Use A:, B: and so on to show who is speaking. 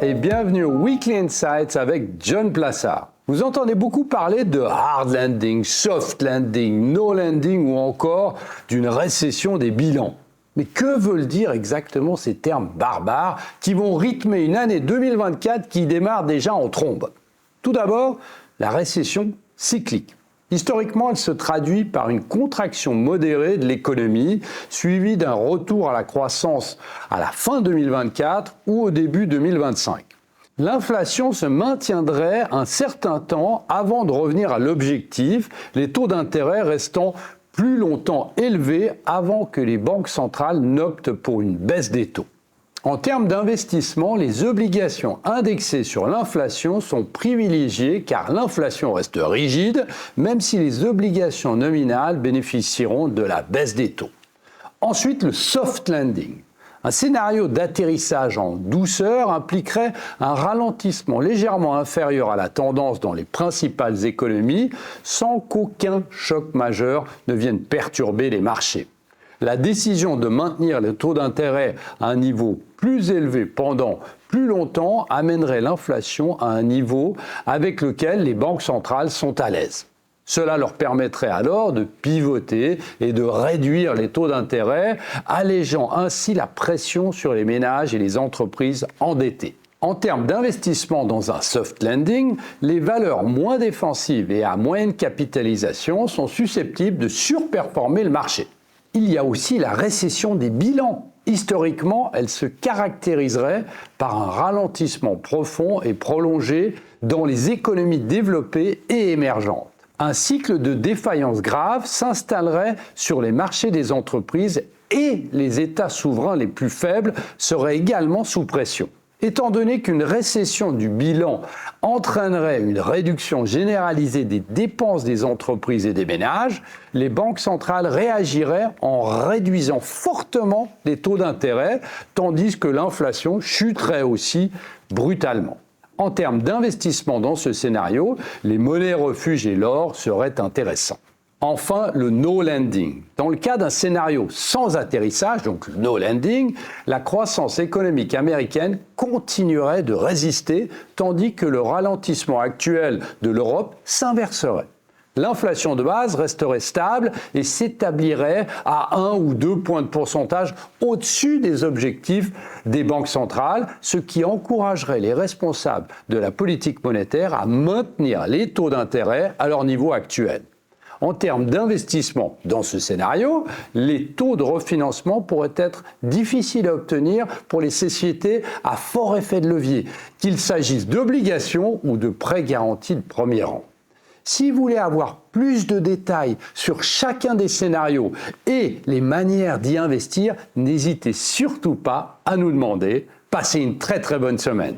A: et bienvenue au Weekly Insights avec John Plassard. Vous entendez beaucoup parler de hard landing, soft landing, no landing ou encore d'une récession des bilans. Mais que veulent dire exactement ces termes barbares qui vont rythmer une année 2024 qui démarre déjà en trombe? Tout d'abord, la récession cyclique. Historiquement, elle se traduit par une contraction modérée de l'économie, suivie d'un retour à la croissance à la fin 2024 ou au début 2025. L'inflation se maintiendrait un certain temps avant de revenir à l'objectif, les taux d'intérêt restant plus longtemps élevés avant que les banques centrales n'optent pour une baisse des taux. En termes d'investissement, les obligations indexées sur l'inflation sont privilégiées car l'inflation reste rigide, même si les obligations nominales bénéficieront de la baisse des taux. Ensuite, le soft landing. Un scénario d'atterrissage en douceur impliquerait un ralentissement légèrement inférieur à la tendance dans les principales économies sans qu'aucun choc majeur ne vienne perturber les marchés. La décision de maintenir le taux d'intérêt à un niveau plus élevé pendant plus longtemps amènerait l'inflation à un niveau avec lequel les banques centrales sont à l'aise. Cela leur permettrait alors de pivoter et de réduire les taux d'intérêt, allégeant ainsi la pression sur les ménages et les entreprises endettées. En termes d'investissement dans un soft landing, les valeurs moins défensives et à moyenne capitalisation sont susceptibles de surperformer le marché. Il y a aussi la récession des bilans. Historiquement, elle se caractériserait par un ralentissement profond et prolongé dans les économies développées et émergentes. Un cycle de défaillance grave s'installerait sur les marchés des entreprises et les États souverains les plus faibles seraient également sous pression. Étant donné qu'une récession du bilan entraînerait une réduction généralisée des dépenses des entreprises et des ménages, les banques centrales réagiraient en réduisant fortement les taux d'intérêt, tandis que l'inflation chuterait aussi brutalement. En termes d'investissement dans ce scénario, les monnaies refuges et l'or seraient intéressants. Enfin, le no landing. Dans le cas d'un scénario sans atterrissage, donc no landing, la croissance économique américaine continuerait de résister, tandis que le ralentissement actuel de l'Europe s'inverserait. L'inflation de base resterait stable et s'établirait à 1 ou 2 points de pourcentage au-dessus des objectifs des banques centrales, ce qui encouragerait les responsables de la politique monétaire à maintenir les taux d'intérêt à leur niveau actuel. En termes d'investissement dans ce scénario, les taux de refinancement pourraient être difficiles à obtenir pour les sociétés à fort effet de levier, qu'il s'agisse d'obligations ou de prêts garantis de premier rang. Si vous voulez avoir plus de détails sur chacun des scénarios et les manières d'y investir, n'hésitez surtout pas à nous demander. Passez une très bonne semaine.